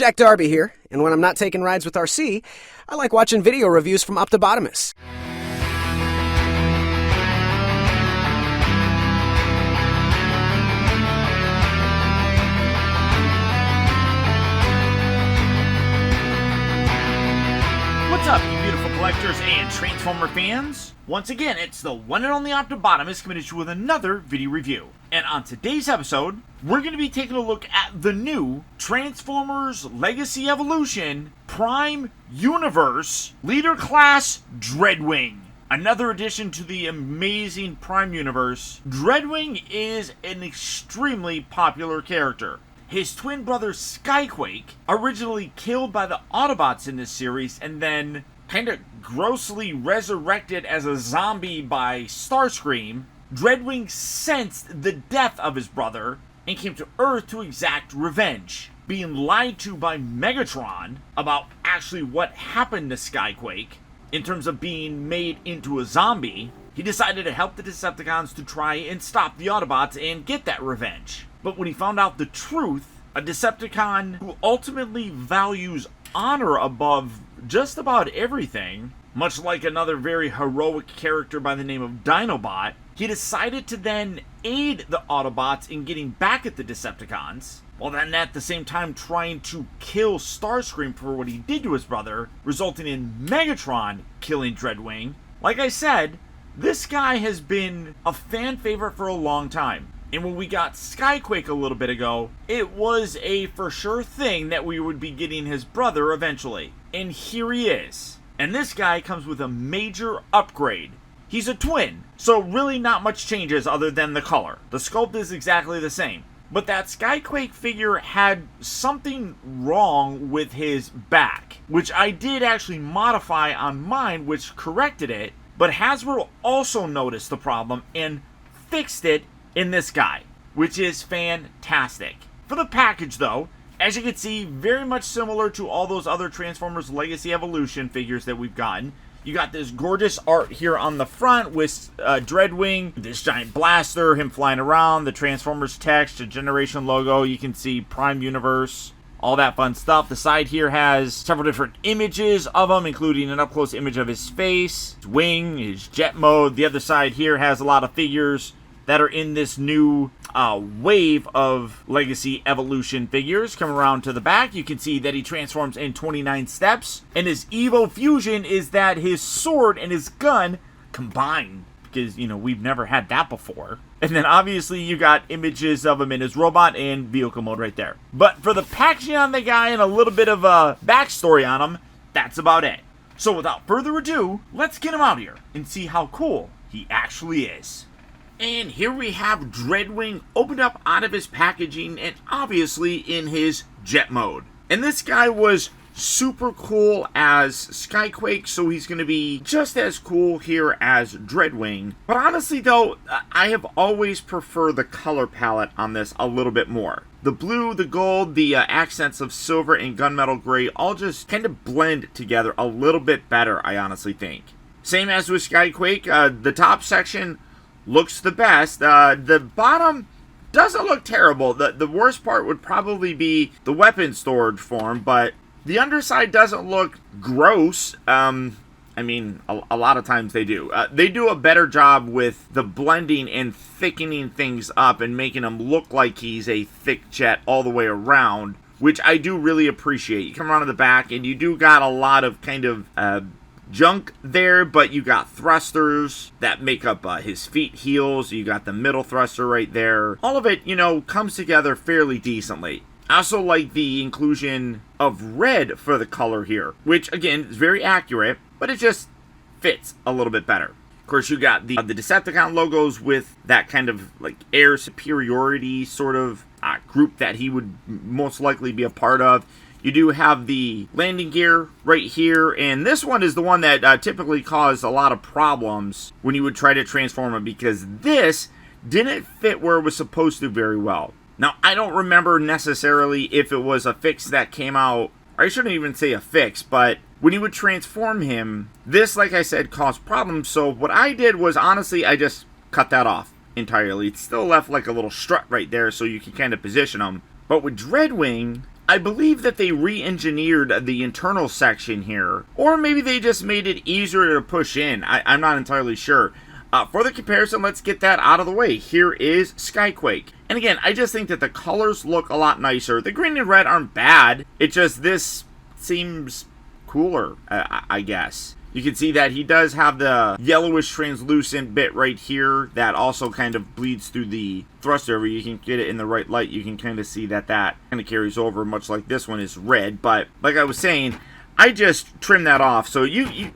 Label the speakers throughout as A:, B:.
A: Jack Darby here, and when I'm not taking rides with RC, I like watching video reviews from Optibotimus.
B: What's up, you beautiful collectors and Transformer fans? Once again, it's the one and only Optibotimus coming at you with another video review. And on today's episode, we're going to be taking a look at the new Transformers Legacy Evolution Prime Universe Leader Class DREADWING. Another addition to the amazing Prime Universe. DREADWING is an extremely popular character. His twin brother Skyquake, originally killed by the Autobots in this series and then kind of grossly resurrected as a zombie by Starscream, DREADWING sensed the death of his brother and came to Earth to exact revenge. Being lied to by Megatron about actually what happened to Skyquake in terms of being made into a zombie, he decided to help the Decepticons to try and stop the Autobots and get that revenge. But when he found out the truth, a Decepticon who ultimately values honor above just about everything, much like another very heroic character by the name of Dinobot, he decided to then aid the Autobots in getting back at the Decepticons, while then at the same time trying to kill Starscream for what he did to his brother, resulting in Megatron killing DREADWING. Like I said, this guy has been a fan favorite for a long time. And when we got Skyquake a little bit ago, it was a for sure thing that we would be getting his brother eventually. And here he is. And this guy comes with a major upgrade. He's a twin, so really not much changes other than the color. The sculpt is exactly the same. But that Skyquake figure had something wrong with his back, which I did actually modify on mine, which corrected it. But Hasbro also noticed the problem and fixed it in this guy, which is fantastic. For the package though, as you can see, very much similar to all those other Transformers Legacy Evolution figures that we've gotten. You got this gorgeous art here on the front with DREADWING, this giant blaster, him flying around, the Transformers text, the Generation logo, you can see Prime Universe, all that fun stuff. The side here has several different images of him, including an up-close image of his face, his wing, his jet mode. The other side here has a lot of figures that are in this new wave of Legacy Evolution figures. Come around to the back, you can see that he transforms in 29 steps, and his Evo Fusion is that his sword and his gun combine, because, you know, we've never had that before. And then obviously you got images of him in his robot and vehicle mode right there. But for the packaging on the guy and a little bit of a backstory on him, that's about it. So without further ado, let's get him out here and see how cool he actually is. And here we have DREADWING opened up out of his packaging and obviously in his jet mode. And this guy was super cool as Skyquake, so he's going to be just as cool here as DREADWING. But honestly though, I have always preferred the color palette on this a little bit more. The blue, the gold, the accents of silver and gunmetal gray all just kind of blend together a little bit better, I honestly think. Same as with Skyquake, the top section looks the best. The bottom doesn't look terrible. The worst part would probably be the weapon storage form, but the underside doesn't look gross. I mean, a lot of times they do. They do a better job with the blending and thickening things up and making him look like he's a thick jet all the way around, which I do really appreciate. You come around to the back and you do got a lot of kind of junk there, but you got thrusters that make up his feet heels. You got the middle thruster right there. All of it, you know, comes together fairly decently. I also like the inclusion of red for the color here, which again is very accurate, but it just fits a little bit better. Of course, you got the Decepticon logos with that kind of like air superiority sort of group that he would most likely be a part of. You do have the landing gear right here, and this one is the one that typically caused a lot of problems when you would try to transform it, because this didn't fit where it was supposed to very well. Now, I don't remember necessarily if it was a fix that came out, or I shouldn't even say a fix, but when you would transform him, this, like I said, caused problems. So what I did was, honestly, I just cut that off entirely. It's still left like a little strut right there so you can kind of position him. But with DREADWING, I believe that they re-engineered the internal section here, or maybe they just made it easier to push in. I'm not entirely sure. For the comparison, let's get that out of the way. Here is Skyquake. And again, I just think that the colors look a lot nicer. The green and red aren't bad. It just, this seems cooler, I guess. You can see that he does have the yellowish translucent bit right here that also kind of bleeds through the thruster area. You can get it in the right light. You can kind of see that that kind of carries over, much like this one is red. But like I was saying, I just trimmed that off. So you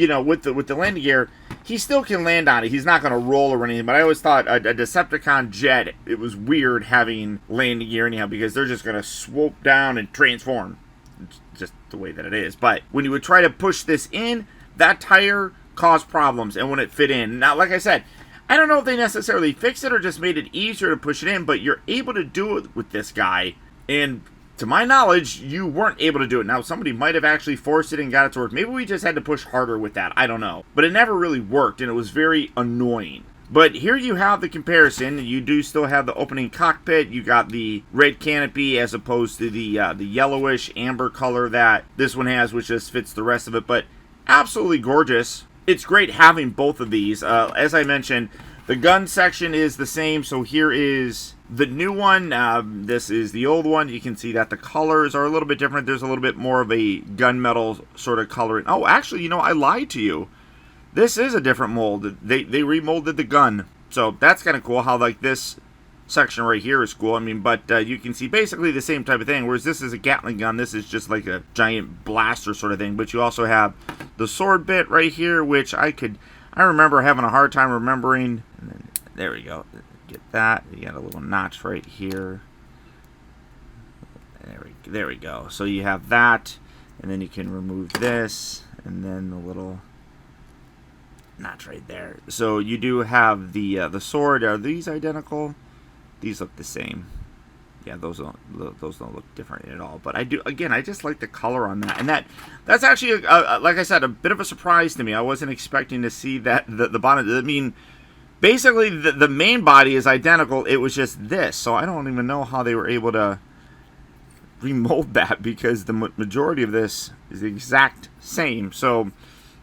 B: know, with the landing gear, he still can land on it. He's not going to roll or anything. But I always thought a Decepticon jet, it was weird having landing gear anyhow, because they're just going to swoop down and transform. It's just the way that it is. But when you would try to push this in, that tire caused problems, and when it fit in. Now, like I said, I don't know if they necessarily fixed it or just made it easier to push it in, but you're able to do it with this guy. And to my knowledge, you weren't able to do it. Now, somebody might have actually forced it and got it to work. Maybe we just had to push harder with that. I don't know. But it never really worked, and it was very annoying. But here you have the comparison. You do still have the opening cockpit. You got the red canopy as opposed to the yellowish amber color that this one has, which just fits the rest of it. But absolutely gorgeous. It's great having both of these. As I mentioned, the gun section is the same. So here is the new one. This is the old one. You can see that the colors are a little bit different. There's a little bit more of a gunmetal sort of coloring. Oh, actually, you know, I lied to you. This is a different mold. They remolded the gun. So that's kind of cool how, like, this section right here is cool. I mean, but you can see basically the same type of thing. Whereas this is a Gatling gun. This is just like a giant blaster sort of thing. But you also have the sword bit right here, which I remember having a hard time remembering. And then, there we go. Get that. You got a little notch right here. There we go. So you have that, and then you can remove this, and then the little notch right there. So you do have the sword. Are these identical? These look the same. Yeah, those don't look different at all. But I do, again, I just like the color on that, and that's actually like I said, a bit of a surprise to me. I wasn't expecting to see that the bottom. I mean, basically the main body is identical. It was just this, so I don't even know how they were able to remold that, because the majority of this is the exact same. So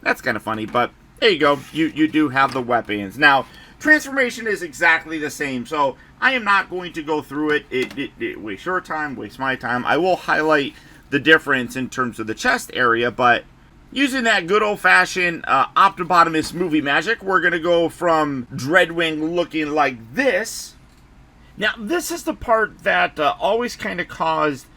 B: that's kind of funny, but there you go. You do have the weapons now. Transformation is exactly the same, so I am not going to go through it. It wastes your time, wastes my time. I will highlight the difference in terms of the chest area, but using that good old-fashioned Optibotimus movie magic, we're going to go from Dreadwing looking like this. Now, this is the part that always kind of caused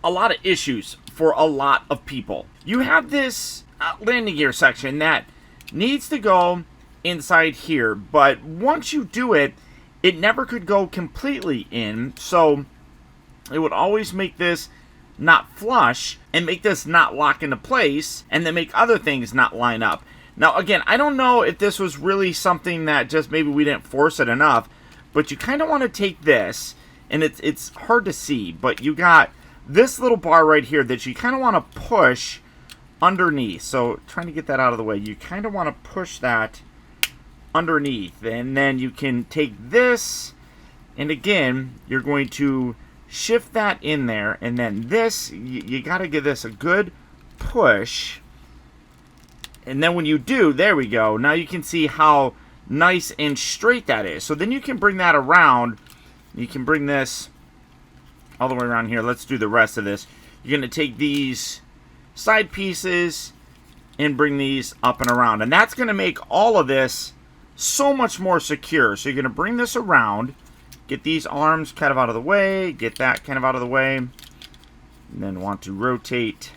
B: a lot of issues for a lot of people. You have this landing gear section that needs to go inside here, but once you do it, it never could go completely in, so it would always make this not flush and make this not lock into place, and then make other things not line up. Now, again, I don't know if this was really something that just maybe we didn't force it enough, but you kind of want to take this, and it's hard to see, but you got this little bar right here that you kind of want to push underneath. So trying to get that out of the way, you kind of want to push that underneath, and then you can take this, and again, you're going to shift that in there, and then this, you got to give this a good push, and then when you do, there we go. Now you can see how nice and straight that is. So then you can bring that around. You can bring this all the way around here. Let's do the rest of this. You're going to take these side pieces and bring these up and around, and that's going to make all of this so much more secure. So you're going to bring this around, get these arms kind of out of the way, get that kind of out of the way, and then want to rotate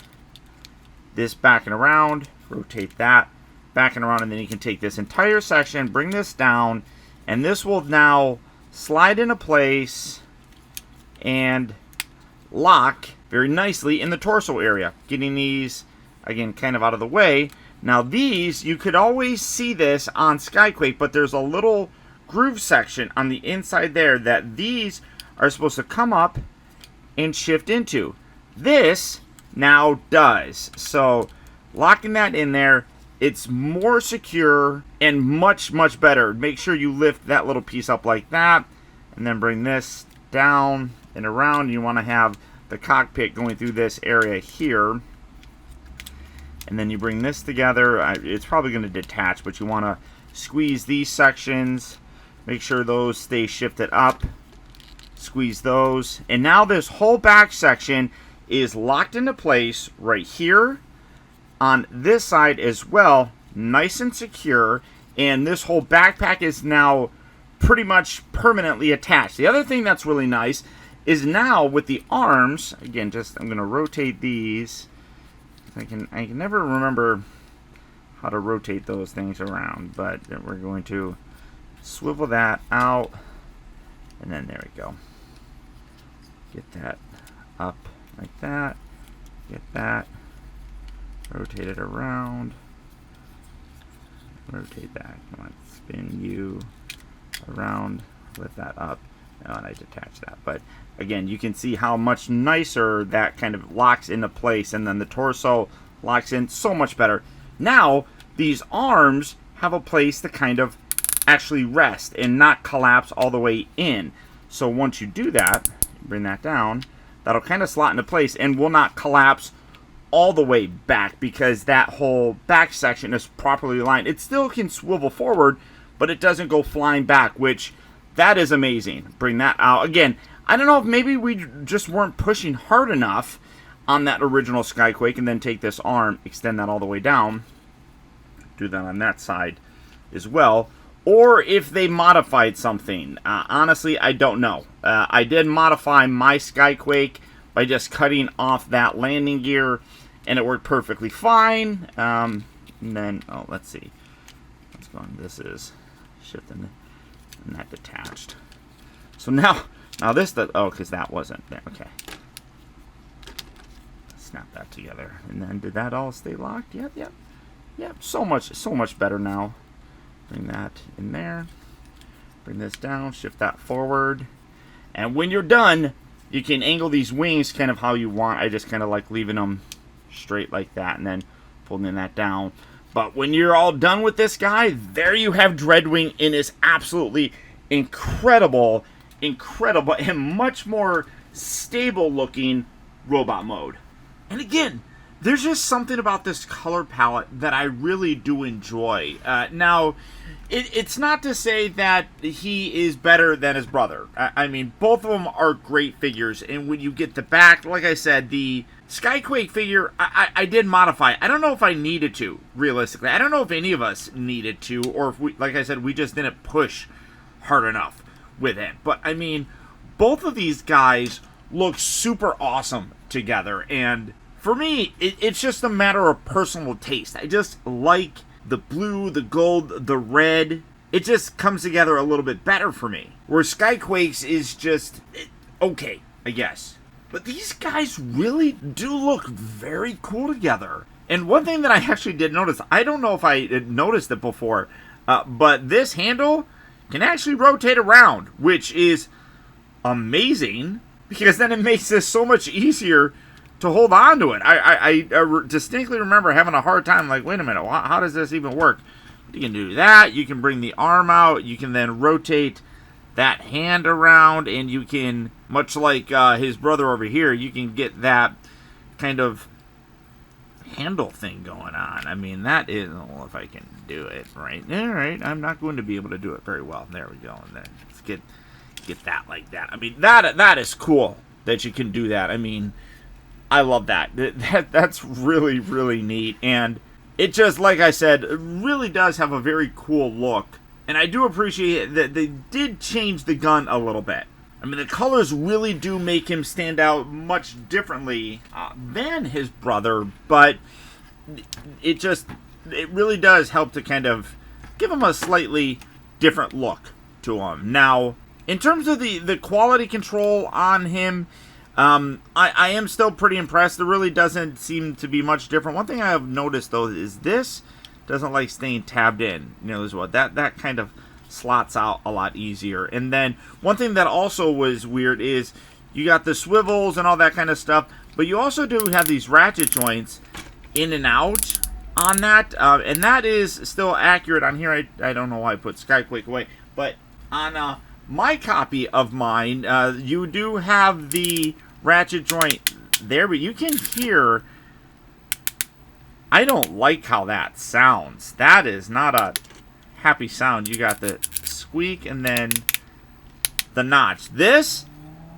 B: this back and around, rotate that back and around, and then you can take this entire section, bring this down, and this will now slide into place and lock very nicely in the torso area. Getting these, again, kind of out of the way. Now these, you could always see this on Skyquake, but there's a little groove section on the inside there that these are supposed to come up and shift into. This now does. So locking that in there, it's more secure and much, much better. Make sure you lift that little piece up like that, and then bring this down and around. You want to have the cockpit going through this area here. And then you bring this together. It's probably going to detach, but you want to squeeze these sections. Make sure those stay shifted up. Squeeze those. And now this whole back section is locked into place right here on this side as well. Nice and secure. And this whole backpack is now pretty much permanently attached. The other thing that's really nice is now with the arms, again, I'm going to rotate these. I can never remember how to rotate those things around, but we're going to swivel that out, and then there we go. Get that up like that. Get that. Rotate it around. Rotate that. Come on, spin you around. Lift that up. Oh, and I detach that. But again, you can see how much nicer that kind of locks into place, and then the torso locks in so much better. Now, these arms have a place to kind of actually rest and not collapse all the way in. So once you do that, bring that down, that'll kind of slot into place and will not collapse all the way back because that whole back section is properly aligned. It still can swivel forward, but it doesn't go flying back, which that is amazing. Bring that out. Again, I don't know if maybe we just weren't pushing hard enough on that original Skyquake, and then take this arm, extend that all the way down. Do that on that side as well. Or if they modified something. Honestly, I don't know. I did modify my Skyquake by just cutting off that landing gear, and it worked perfectly fine. And then, let's see. What's going on? This is shifting. And that detached. So now this, because that wasn't there. Okay. Snap that together. And then did that all stay locked? Yep. So much better now. Bring that in there. Bring this down. Shift that forward. And when you're done, you can angle these wings kind of how you want. I just kind of like leaving them straight like that and then pulling that down. But when you're all done with this guy, there you have Dreadwing in his absolutely incredible, and much more stable looking robot mode. And again, there's just something about this color palette that I really do enjoy. Now, it's not to say that he is better than his brother. I mean, both of them are great figures. And when you get the back, like I said, the Skyquake figure, I did modify. I don't know if I needed to, realistically. I don't know if any of us needed to, or if we, like I said, we just didn't push hard enough with it. But, I mean, both of these guys look super awesome together. And for me, it's just a matter of personal taste. I just like the blue, the gold, the red. It just comes together a little bit better for me. Where Skyquakes is just okay, I guess. But these guys really do look very cool together. And one thing that I actually did notice, I don't know if I had noticed it before, but this handle can actually rotate around, which is amazing, because then it makes this so much easier to hold on to it. I distinctly remember having a hard time, like, wait a minute, how does this even work? You can do that, you can bring the arm out, you can then rotate that hand around, and you can, much like his brother over here, you can get that kind of handle thing going on. I mean, that is, well, if I can do it right. All right, I'm not going to be able to do it very well. There we go. And then let's get that like that. I mean, that is cool that you can do that. I mean, I love that. That's really, really neat. And it just, like I said, really does have a very cool look. And I do appreciate that they did change the gun a little bit. I mean, the colors really do make him stand out much differently than his brother, but it really does help to kind of give him a slightly different look to him. Now, in terms of the quality control on him, I am still pretty impressed. There really doesn't seem to be much different. One thing I have noticed, though, is this doesn't like staying tabbed in. You know, as well. That kind of slots out a lot easier. And then one thing that also was weird is you got the swivels and all that kind of stuff, but you also do have these ratchet joints in and out on that, and that is still accurate on here. I don't know why I put Skyquake away, but on my copy of mine, you do have the ratchet joint there, but you can hear, I don't like how that sounds. That is not a happy sound. You got the squeak and then the notch. This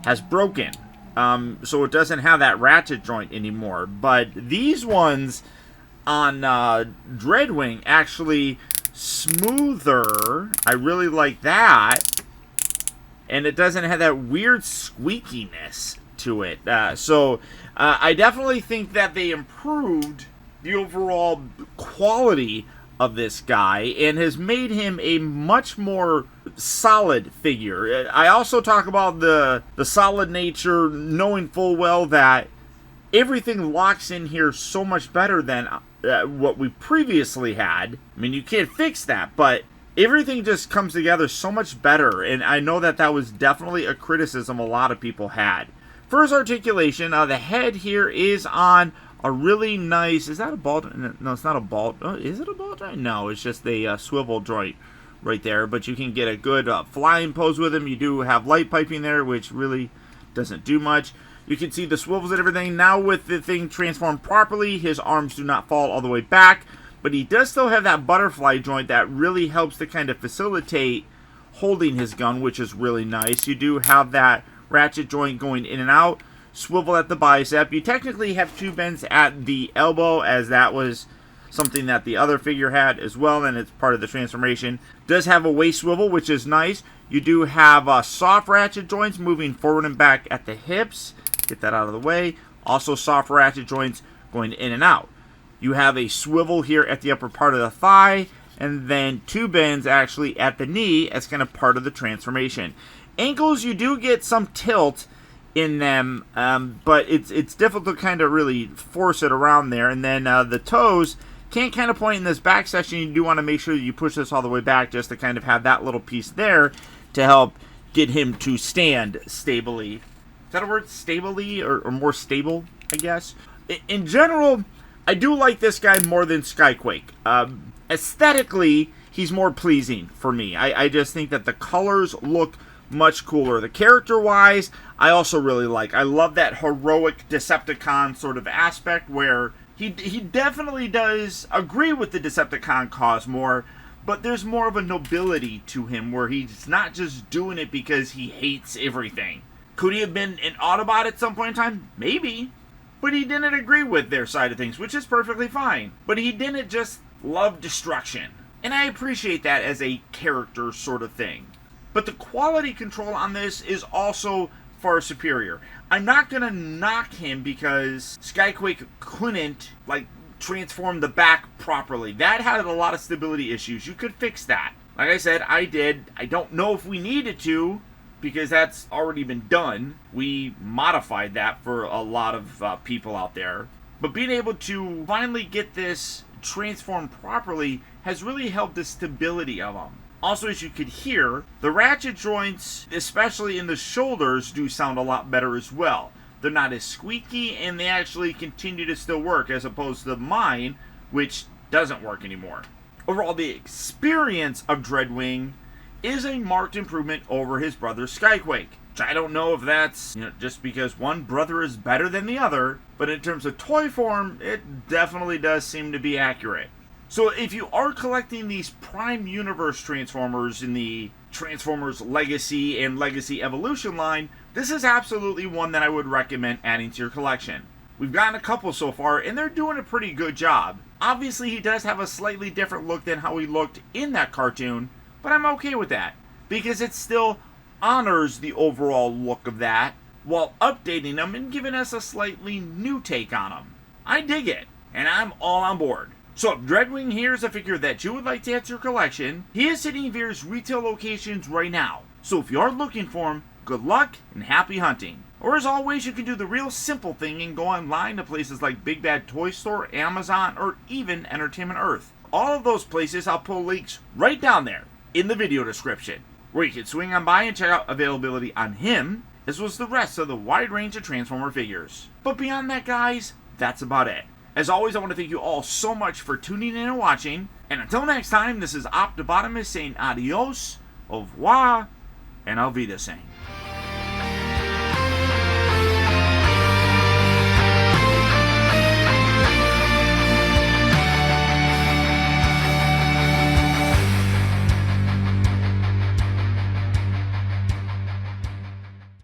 B: has broken, so it doesn't have that ratchet joint anymore. But these ones on Dreadwing actually smoother. I really like that, and it doesn't have that weird squeakiness to it. So I definitely think that they improved the overall quality of this guy and has made him a much more solid figure. I also talk about the solid nature, knowing full well that everything locks in here so much better than what we previously had. I mean, you can't fix that, but everything just comes together so much better, and I know that that was definitely a criticism a lot of people had. For his articulation, the head here is on a really nice, is that a ball? No, it's not a ball. Oh, is it a ball joint? No, it's just a swivel joint right there. But you can get a good flying pose with him. You do have light piping there, which really doesn't do much. You can see the swivels and everything. Now with the thing transformed properly, his arms do not fall all the way back. But he does still have that butterfly joint that really helps to kind of facilitate holding his gun, which is really nice. You do have that ratchet joint going in and out. Swivel at the bicep. You technically have two bends at the elbow, as that was something that the other figure had as well, and it's part of the transformation. Does have a waist swivel, which is nice. You do have soft ratchet joints moving forward and back at the hips. Get that out of the way. Also soft ratchet joints going in and out. You have a swivel here at the upper part of the thigh, and then two bends actually at the knee as kind of part of the transformation. Ankles, you do get some tilt in them, but it's difficult to kind of really force it around there. And then the toes can't kind of point in this back section. You do want to make sure that you push this all the way back just to kind of have that little piece there to help get him to stand stably. Is that a word? Stably, or more stable, I guess? In general, I do like this guy more than Skyquake. Aesthetically, he's more pleasing for me. I just think that the colors look much cooler. The character-wise, I also really like. I love that heroic Decepticon sort of aspect where he definitely does agree with the Decepticon cause more, but there's more of a nobility to him where he's not just doing it because he hates everything. Could he have been an Autobot at some point in time? Maybe. But he didn't agree with their side of things, which is perfectly fine. But he didn't just love destruction. And I appreciate that as a character sort of thing. But the quality control on this is also far superior. I'm not going to knock him because Skyquake couldn't, transform the back properly. That had a lot of stability issues. You could fix that. Like I said, I did. I don't know if we needed to, because that's already been done. We modified that for a lot of people out there. But being able to finally get this transformed properly has really helped the stability of him. Also, as you could hear, the ratchet joints, especially in the shoulders, do sound a lot better as well. They're not as squeaky, and they actually continue to still work, as opposed to mine, which doesn't work anymore. Overall, the experience of Dreadwing is a marked improvement over his brother Skyquake. Which I don't know if that's just because one brother is better than the other, but in terms of toy form, it definitely does seem to be accurate. So if you are collecting these Prime Universe Transformers in the Transformers Legacy and Legacy Evolution line, this is absolutely one that I would recommend adding to your collection. We've gotten a couple so far, and they're doing a pretty good job. Obviously, he does have a slightly different look than how he looked in that cartoon, but I'm okay with that, because it still honors the overall look of that, while updating them and giving us a slightly new take on them. I dig it, and I'm all on board. So if Dreadwing here is a figure that you would like to add to your collection, he is hitting various retail locations right now. So if you are looking for him, good luck and happy hunting. Or as always, you can do the real simple thing and go online to places like Big Bad Toy Store, Amazon, or even Entertainment Earth. All of those places, I'll put links right down there in the video description, where you can swing on by and check out availability on him, as well as the rest of the wide range of Transformer figures. But beyond that, guys, that's about it. As always, I want to thank you all so much for tuning in and watching. And until next time, this is Optibotimus saying adios, au revoir, and auf Wiedersehen.